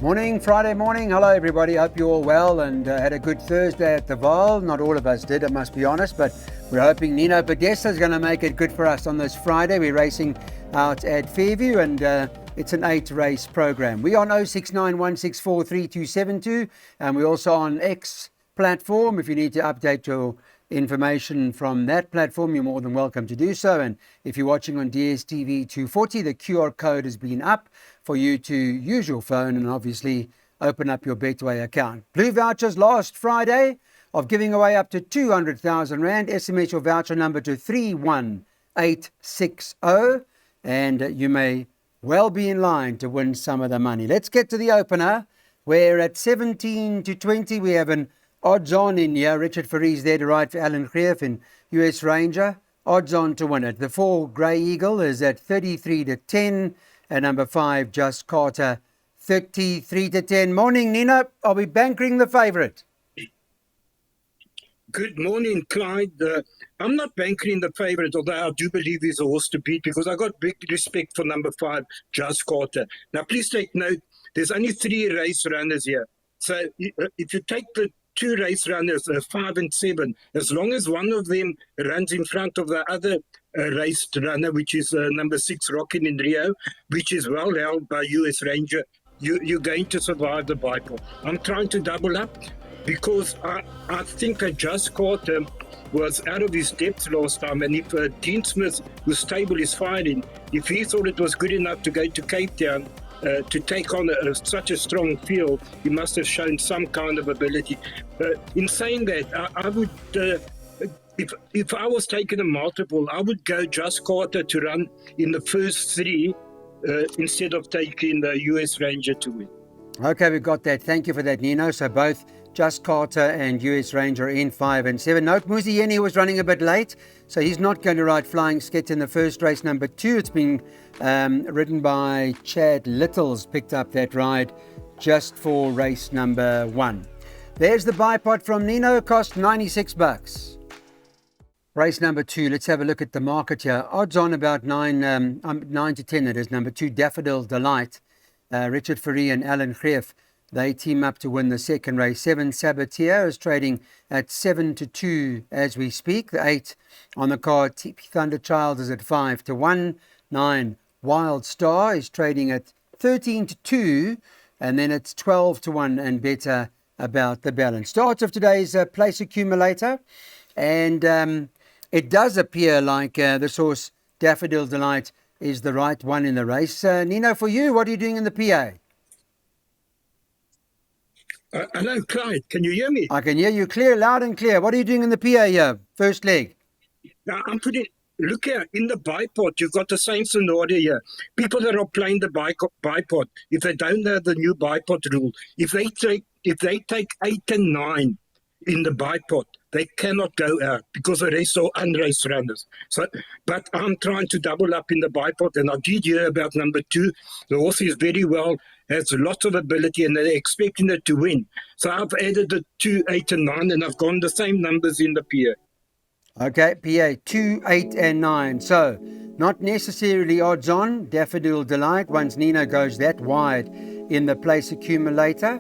Morning, Friday morning. Hello, everybody. Hope you're all well and had a good Thursday at the Val. Not all of us did, I must be honest, but we're hoping Nino Podesta is going to make it good for us on this Friday. We're racing out at Fairview and it's an 8-race program. We're on 0691643272 and we're also on X platform. If you need to update your information from that platform, you're more than welcome to do so. And if you're watching on DSTV 240, the QR code has been up for you to use your phone and obviously open up your Betway account. Blue vouchers last Friday of giving away up to 200,000 Rand. SMS your voucher number to 31860 and you may well be in line to win some of the money. Let's get to the opener where at 17 to 20 we have an odds on in here. Richard Fourie there to ride for Alan Greef in US Ranger. Odds on to win it. The 4 Grey Eagle is at 33 to 10. And number 5, Just Carter, 33 to 10. Morning, Nina. Are we bankering the favourite? Good morning, Clyde. I'm not bankering the favourite, although I do believe he's a horse to beat because I got big respect for number 5, Just Carter. Now, please take note, there's only 3 race runners here. So if you take the 2 race runners, 5 and 7, as long as one of them runs in front of the other race runner, which is number 6, Rockin' in Rio, which is well held by US Ranger, you're going to survive the bypass. I'm trying to double up because I think that Just Carter was out of his depth last time, and if Dean Smith, whose stable is firing, if he thought it was good enough to go to Cape Town, to take on such a strong field, he must have shown some kind of ability. In saying that, I would, if I was taking a multiple, I would go Just Carter to run in the first 3 instead of taking the US Ranger to win. Okay, we've got that. Thank you for that, Nino. So both Just Carter and US Ranger in 5 and 7. Note, Muzi Yeni was running a bit late, so he's not going to ride Flying Skit in the first race, number 2. It's been ridden by Chad Littles, picked up that ride just for race number 1. There's the bipod from Nino, cost $96. Race number 2, let's have a look at the market here. Odds on about 9 to 10, it is number 2, Daffodil Delight. Richard Fourie and Alan Greef, they team up to win the second race. 7 Sabatier is trading at 7 to 2 as we speak. The 8 on the card, TP Thunder Child, is at 5 to 1. 9 Wild Star is trading at 13 to 2. And then it's 12 to 1 and better about the balance. Start of today's place accumulator. And it does appear like this horse, Daffodil Delight, is the right one in the race. Nino, for you, what are you doing in the PA? Hello, Clyde. Can you hear me? I can hear you clear, loud and clear. What are you doing in the PA here? First leg. Now, look here, in the bipod, you've got the same scenario here. People that are playing the bipod, if they don't know the new bipod rule, if they take 8 and 9 in the bipod, they cannot go out because the rest are unraced runners. So, but I'm trying to double up in the bipod, and I did hear about number 2. The horse is very well, has lots of ability, and they're expecting it to win. So I've added the 2, 8, and 9, and I've gone the same numbers in the PA. Okay, PA 2, 8, and 9. So not necessarily odds on. Daffodil Delight, once Nino goes that wide in the place accumulator,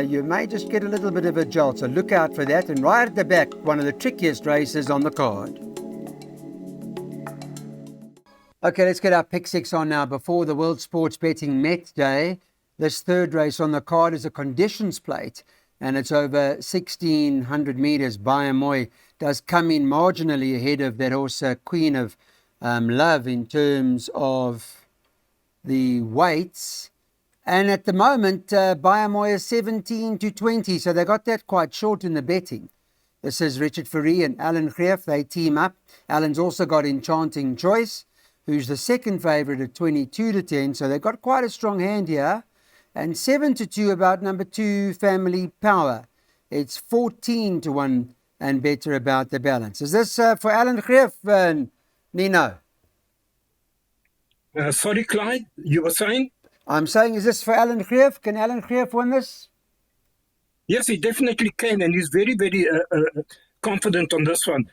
you may just get a little bit of a jolt, so look out for that. And right at the back, one of the trickiest races on the card. Okay, let's get our pick 6 on now before the World Sports Betting Met Day. This third race on the card is a conditions plate, and it's over 1,600 metres. Bayamoy does come in marginally ahead of that horse, Queen of Love, in terms of the weights. And at the moment, Bayamoy is 17 to 20, so they got that quite short in the betting. This is Richard Fourie and Alan Greef. They team up. Alan's also got Enchanting Choice, who's the second favourite at 22 to 10, so they've got quite a strong hand here. And 7 to 2 about number 2, Family Power. It's 14 to 1 and better about the balance. Is this for Alan Greef, Nino? Sorry, Clyde, you were saying? I'm saying, is this for Alan Greef? Can Alan Greef win this? Yes, he definitely can, and he's very, very confident on this one.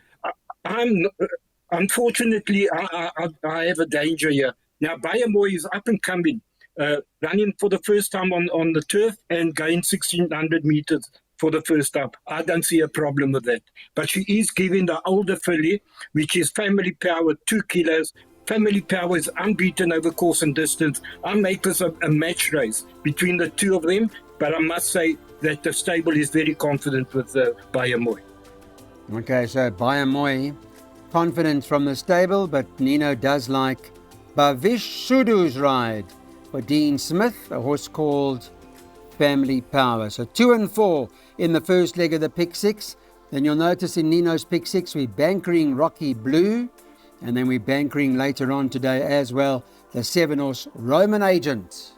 Unfortunately, I have a danger here. Now, Bayamoy is up and coming. running for the first time on the turf and gained 1,600 meters for the first time. I don't see a problem with that. But she is giving the older filly, which is Family Power, 2 kilos. Family Power is unbeaten over course and distance. I make this a match race between the two of them, but I must say that the stable is very confident with Bayamoy. Okay, so Bayamoy, confident from the stable, but Nino does like Bavish Sudu's ride for Dean Smith, a horse called Family Power. So 2 and 4 in the first leg of the pick six. Then you'll notice in Nino's pick six, we're bankering Rocky Blue, and then we're bankering later on today as well the 7-horse Roman Agent.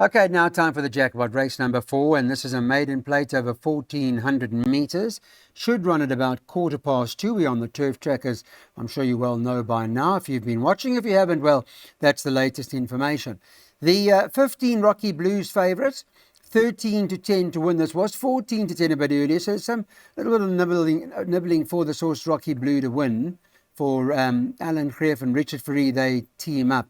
Okay, now time for the Jackpot race number 4, and this is a maiden plate over 1,400 metres. Should run at about 2:15. We're on the turf track, as I'm sure you well know by now if you've been watching. If you haven't, well, that's the latest information. The 15 Rocky Blues favourites, 13-10 to win this, was 14-10 a bit earlier, so some little bit of nibbling for the horse Rocky Blue to win. For Alan Greff and Richard Ferree, they team up.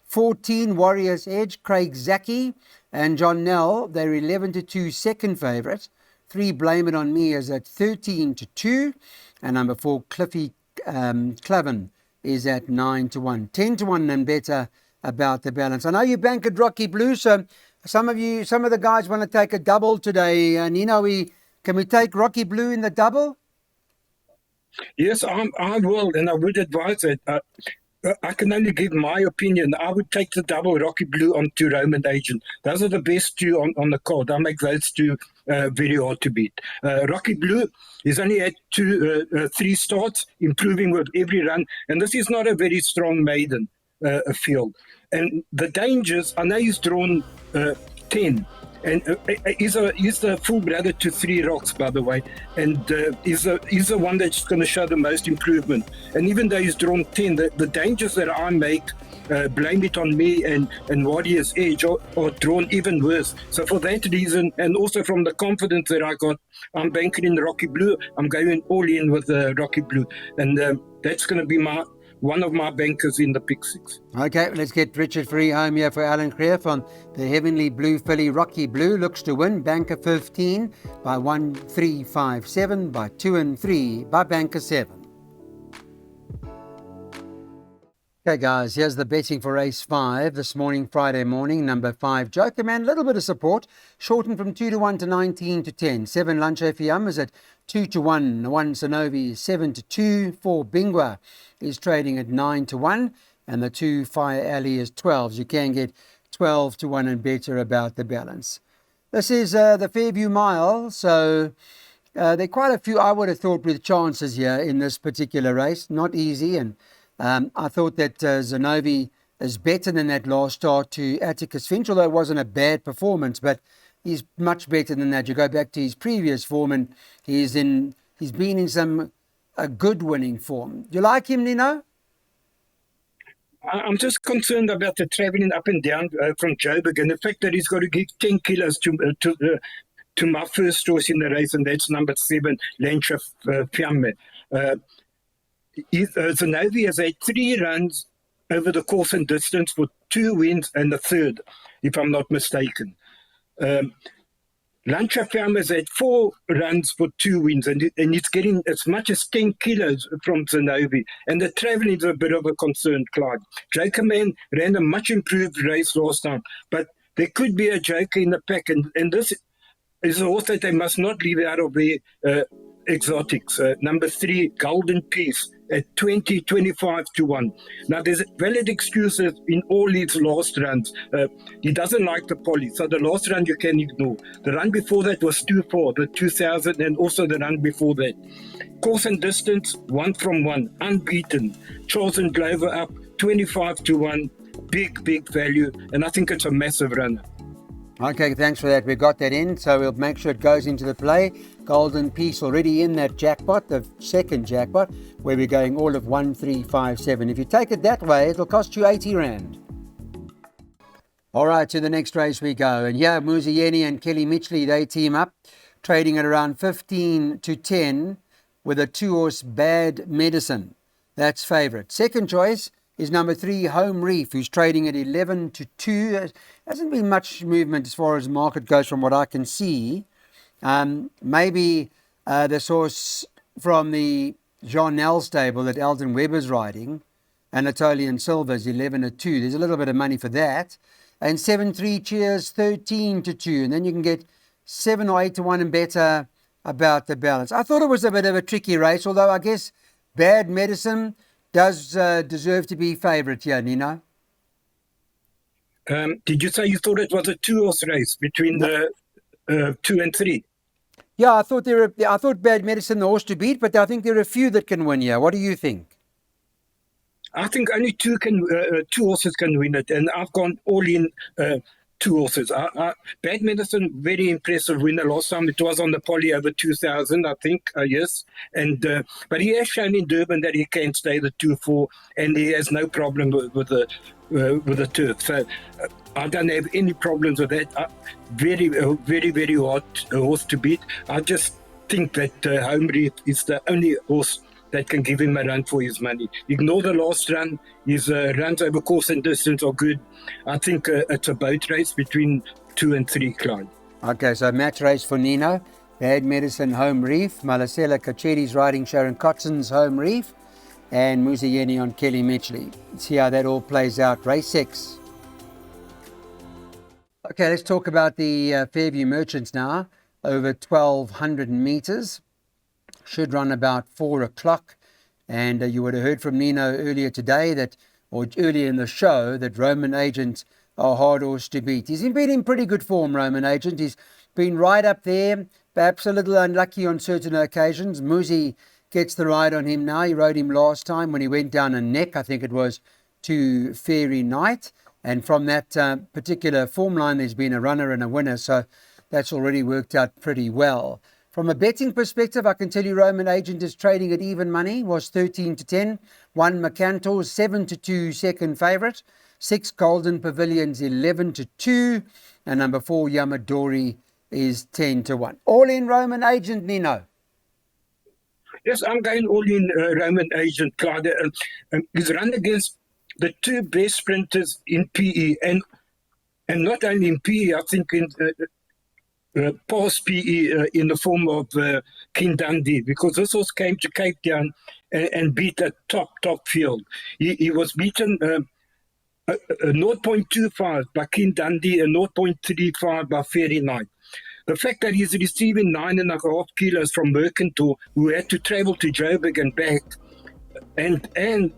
14 Warriors Edge, Craig Zaki and John Nell, they're 11-2 second favourites. 3 Blame It On Me is at 13-2, and number 4 Cliffy Cloven is at 9-1. 10-1 and better about the balance. I know you bank at Rocky Blue, so some of the guys want to take a double today. Nino, can we take Rocky Blue in the double? Yes, I will, and I would advise it. I can only give my opinion. I would take the double Rocky Blue onto Roman Agent. Those are the best two on the card. I make those two very hard to beat. Rocky Blue is only had 3 starts, improving with every run. And this is not a very strong maiden field. And the dangers, I know he's drawn 10. And he's the full brother to 3 Rocks, by the way, and he's the one that's going to show the most improvement. And even though he's drawn 10, the dangers that I make, Blame It On Me and Warrior's Edge, are drawn even worse. So for that reason, and also from the confidence that I got, I'm banking in the Rocky Blue. I'm going all in with the Rocky Blue, and that's going to be one of my bankers in the pick six. Okay, let's get Richard Ferree home here for Alan Greff on the Heavenly Blue filly. Rocky Blue looks to win. Banker 15 by 1-3-5-7, by 2 and 3 by Banker 7. Okay guys, here's the betting for race 5 this morning, Friday morning. Number 5 Joker Man, a little bit of support, shortened from 2-1 to 19-10. 7 Lanche Fiam is at 2-1. 1 Sanovi is 7-2. 4 Bingwa is trading at 9-1, and the 2 Fire Alley is 12s. You can get 12-1 and better about the balance. This is the Fairview Mile, so there are quite a few I would have thought with chances here in this particular race. Not easy, and I thought that Zanovi is better than that last start to Atticus Finch, although it wasn't a bad performance, but he's much better than that. You go back to his previous form, and he's been in a good winning form. Do you like him, Nino? I'm just concerned about the travelling up and down from Joburg, and the fact that he's got to give 10 kilos to my first horse in the race, and that's number 7, Lancha Fiamme. Zanovi has had 3 runs over the course and distance for 2 wins and the third, if I'm not mistaken. Lancha Fiamme has had 4 runs for 2 wins, and it's getting as much as 10 kilos from Zanovi. And the travelling is a bit of a concern, Clyde. Joker Man ran a much improved race last time, but there could be a Joker in the pack, and this is a horse that they must not leave out of their exotics. Number 3, Golden Peace, at 20-25-1. Now, there's valid excuses in all his last runs. He doesn't like the poly, so the last run you can ignore. The run before that was 2-4, the 2000, and also the run before that. Course and distance, 1 from 1, unbeaten. Charles and Glover up 25-1, big value, and I think it's a massive runner. Okay, thanks for that. We got that in, so we'll make sure it goes into the play. Golden Piece already in that jackpot, the second jackpot, where we're going all of 1, 3, 5, 7. If you take it that way, it'll cost you 80 Rand. All right, to the next race we go. And yeah, Muzieni and Kelly Mitchley, they team up, trading at around 15-10 with a 2-horse Bad Medicine. That's favourite. Second choice, is number 3, Home Reef, who's trading at 11 to 2. There hasn't been much movement as far as the market goes from what I can see. Maybe the source from the Jean Nel stable that Elton Webber's riding, Anatolian Silver's 11 to 2. There's a little bit of money for that. And 7-3 Cheers 13 to 2. And then you can get 7 or 8 to 1 and better about the balance. I thought it was a bit of a tricky race, although I guess Bad Medicine does deserve to be favourite here, Nino. Did you say you thought it was a 2-horse race between the 2 and 3? Yeah, I thought Bad Medicine the horse to beat, but I think there are a few that can win here. What do you think? I think only two horses can win it, and I've gone all in 2 horses. Bad Medicine, very impressive winner last time. It was on the Poly over 2,000, I think. Yes, and but he has shown in Durban that he can stay the 2-4, and he has no problem with the turf. So I don't have any problems with that. Very hard horse to beat. I just think that Home Reef is the only horse that can give him a run for his money. Ignore the last run. His runs over course and distance are good. I think it's a boat race between 2 and 3, Clyde. Okay, so match race for Nino. Bad Medicine, Home Reef. Malasela Kacheri's riding Sharon Cotson's Home Reef. And Muzieni on Kelly Mitchley. Let's see how that all plays out. Race 6. Okay, let's talk about the Fairview Merchants now. Over 1,200 metres. Should run about 4 o'clock. And you would have heard from Nino earlier today or earlier in the show, that Roman Agent are a hard horse to beat. He's been in pretty good form, Roman Agent. He's been right up there, perhaps a little unlucky on certain occasions. Muzi gets the ride on him now. He rode him last time when he went down a neck, I think it was, to Fairy Night. And from that particular form line, there's been a runner and a winner. So that's already worked out pretty well. From a betting perspective, I can tell you Roman Agent is trading at even money, was 13 to 10. 1 Macantor, 7 to 2 second favourite. 6 Golden Pavilions, 11 to 2. And number 4 Yamadori is 10 to 1. All in Roman Agent, Nino. Yes, I'm going all in Roman Agent, Claudia. He's run against the 2 best sprinters in PE, and not only in PE, I think in past PE in the form of King Dundee, because this horse came to Cape Town and beat a top field. He was beaten a 0.25 by King Dundee, a 0.35 by Fairy Night. The fact that he's receiving 9.5 kilos from Mercantor, who had to travel to Joburg and back, and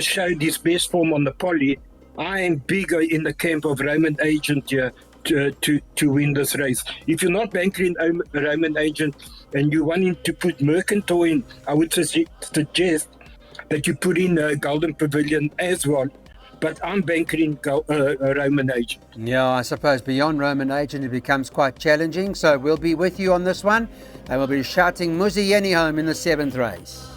showed his best form on the Poly, I am bigger in the camp of Roman Agent here to win this race. If you're not banking Roman Agent and you wanting to put Mercantor in, I would suggest that you put in Golden Pavilion as well. But I'm banking Roman Agent. Yeah, I suppose beyond Roman Agent it becomes quite challenging. So we'll be with you on this one, and we'll be shouting Muzieni home in the 7th race.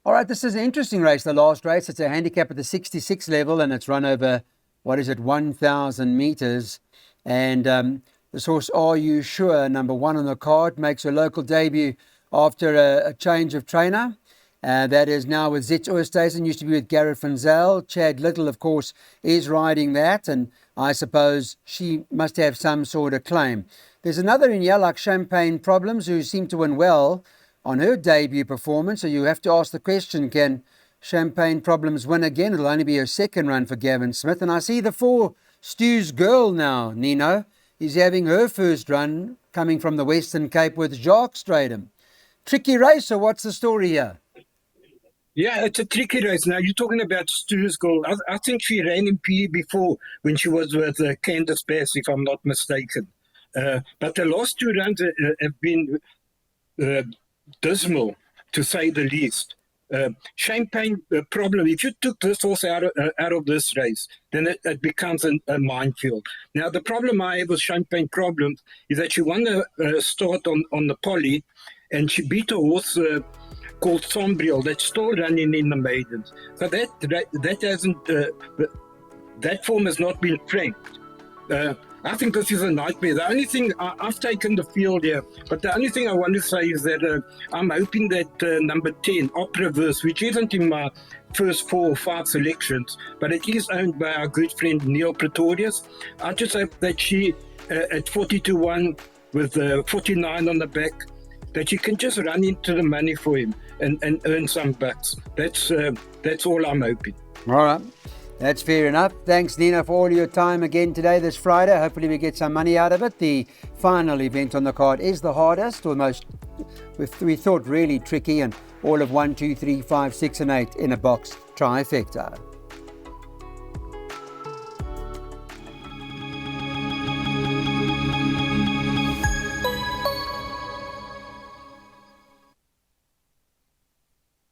All right, this is an interesting race, the last race. It's a handicap at the 66 level, and it's run over, 1,000 metres. And this horse, Are You Sure, number 1 on the card, makes a local debut after a change of trainer. That is now with Zitz Oosthuizen, used to be with Garrett van Zyl. Chad Little, of course, is riding that, and I suppose she must have some sort of claim. There's another in here, like Champagne Problems, who seemed to win well on her debut performance. So you have to ask the question, can Champagne Problems win again? It'll only be her second run for Gavin Smith. And I see the 4 Stu's Girl now, Nino, is having her first run coming from the Western Cape with Jacques Stradum. Tricky race, so what's the story here? Yeah, it's a tricky race. Now, you're talking about Stu's Girl. I think she ran in PE before when she was with Candice Bass, if I'm not mistaken. But the last 2 runs have been dismal, to say the least. Champagne Problem, if you took this horse out of this race, then it becomes a minefield. Now, the problem I have with Champagne Problem is that she won the start on the Poly, and she beat a horse called Sombriel that's still running in the maidens. So that hasn't that form has not been franked. I think this is a nightmare. The only thing I've taken the field here, but the only thing I want to say is that I'm hoping that number 10, Opera Verse, which isn't in my first 4 or 5 selections, but it is owned by our good friend Neil Pretorius. I just hope that she, at 40-1 with 49 on the back, that you can just run into the money for him and earn some bucks. That's all I'm hoping. All right. That's fair enough. Thanks, Nino, for all your time again today, this Friday. Hopefully we get some money out of it. The final event on the card is the hardest, or most, we thought, really tricky, and all of 1, 2, 3, 5, 6 and 8 in a box trifecta.